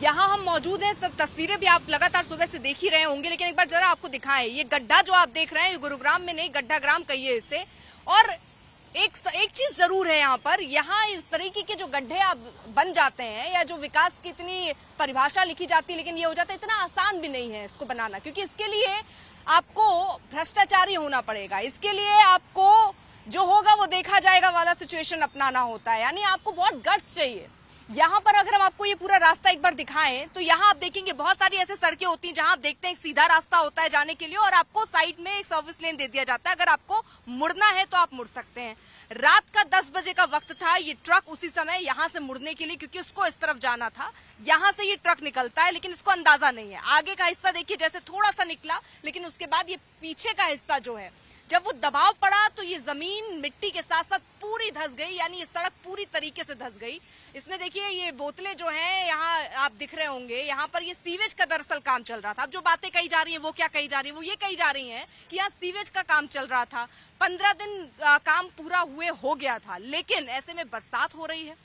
यहाँ हम मौजूद हैं, सब तस्वीरें भी आप लगातार सुबह से देख ही रहे होंगे, लेकिन एक बार जरा आपको दिखाएं, ये गड्ढा जो आप देख रहे हैं, ये गुरुग्राम में नहीं, गड्ढा ग्राम कहिए इसे। और एक चीज जरूर है यहाँ इस तरीके के जो गड्ढे आप बन जाते हैं या जो विकास की इतनी परिभाषा लिखी जाती है, लेकिन ये हो जाता है, इतना आसान भी नहीं है इसको बनाना, क्योंकि इसके लिए आपको भ्रष्टाचारी होना पड़ेगा, इसके लिए आपको जो होगा वो देखा जाएगा वाला सिचुएशन अपनाना होता है, यानी आपको बहुत गट्स चाहिए। यहाँ पर अगर हम आपको ये पूरा रास्ता एक बार दिखाएं तो यहाँ आप देखेंगे बहुत सारी ऐसे सड़कें होती हैं जहाँ आप देखते हैं एक सीधा रास्ता होता है जाने के लिए और आपको साइड में एक सर्विस लेन दे दिया जाता है, अगर आपको मुड़ना है तो आप मुड़ सकते हैं। रात का 10 बजे का वक्त था, ये ट्रक उसी समय यहाँ से मुड़ने के लिए, क्योंकि उसको इस तरफ जाना था, यहाँ से ये ट्रक निकलता है, लेकिन इसको अंदाजा नहीं है। आगे का हिस्सा देखिए जैसे थोड़ा सा निकला, लेकिन उसके बाद ये पीछे का हिस्सा जो है, जब वो दबाव पड़ा तो ये जमीन मिट्टी के साथ साथ पूरी धंस गई, यानी ये सड़क पूरी तरीके से धंस गई। इसमें देखिए ये बोतलें जो हैं यहाँ आप दिख रहे होंगे, यहाँ पर ये सीवेज का दरअसल काम चल रहा था। अब जो बातें कही जा रही हैं वो क्या कही जा रही है, वो ये कही जा रही हैं कि यहाँ सीवेज का काम चल रहा था, 15 दिन काम पूरा हुए हो गया था, लेकिन ऐसे में बरसात हो रही है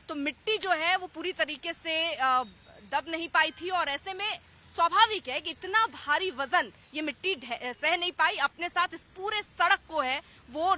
तो मिट्टी जो है वो पूरी तरीके से दब नहीं पाई थी और ऐसे में स्वाभाविक है कि इतना भारी वजन ये मिट्टी सह नहीं पाई, अपने साथ इस पूरे सड़क को है वो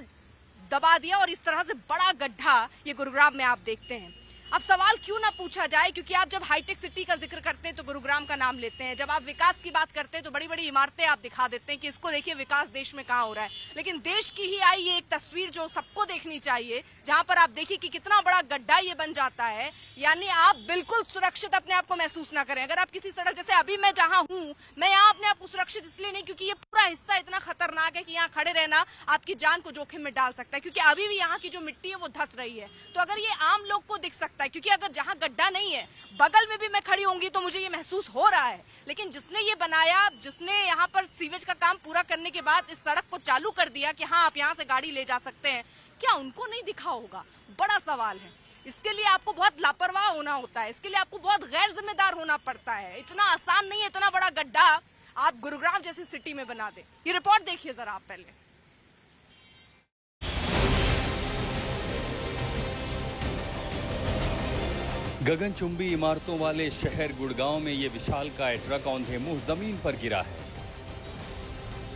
दबा दिया और इस तरह से बड़ा गड्ढा ये गुरुग्राम में आप देखते हैं। अब सवाल क्यों ना पूछा जाए, क्योंकि आप जब हाईटेक सिटी का जिक्र करते हैं तो गुरुग्राम का नाम लेते हैं, जब आप विकास की बात करते हैं तो बड़ी बड़ी इमारतें आप दिखा देते हैं कि इसको देखिए विकास देश में कहाँ हो रहा है, लेकिन देश की ही आई ये एक तस्वीर जो सबको देखनी चाहिए, जहां पर आप देखिए कि कितना बड़ा गड्ढा ये बन जाता है, यानी आप बिल्कुल सुरक्षित अपने आप को महसूस ना करें। अगर आप किसी सड़क, जैसे अभी मैं जहां हूं, मैं यहाँ अपने आप को सुरक्षित इसलिए नहीं क्योंकि ये पूरा हिस्सा इतना खतरनाक है कि यहाँ खड़े रहना आपकी जान को जोखिम में डाल सकता है, क्योंकि अभी भी यहाँ की जो मिट्टी है वो धंस रही है। तो अगर ये आम लोग को दिख सकता है, क्योंकि अगर जहां गड्ढा नहीं है बगल में भी मैं खड़ी होंगी तो मुझे ये महसूस हो रहा है, लेकिन जिसने ये बनाया, जिसने यहाँ पर सीवेज का काम पूरा करने के बाद इस सड़क को चालू कर दिया कि हाँ आप यहाँ से गाड़ी ले जा सकते हैं, क्या उनको नहीं दिखा होगा? बड़ा सवाल है। इसके लिए आपको बहुत लापरवाह होना होता है, इसके लिए आपको बहुत गैर जिम्मेदार होना पड़ता है। इतना आसान नहीं है इतना बड़ा गड्ढा आप गुरुग्राम जैसी सिटी में बना दे। ये रिपोर्ट देखिए जरा आप पहले। गगनचुंबी इमारतों वाले शहर गुड़गांव में ये विशालकाय ट्रक औंधे मुंह जमीन पर गिरा है।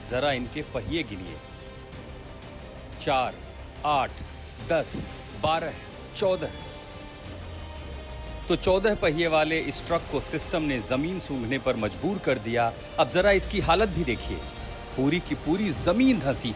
जरा इनके पहिए गिनिए, 4, 8, 10, 12, 14। तो 14 पहिए वाले इस ट्रक को सिस्टम ने जमीन सूंघने पर मजबूर कर दिया। अब जरा इसकी हालत भी देखिए, पूरी की पूरी जमीन धंसी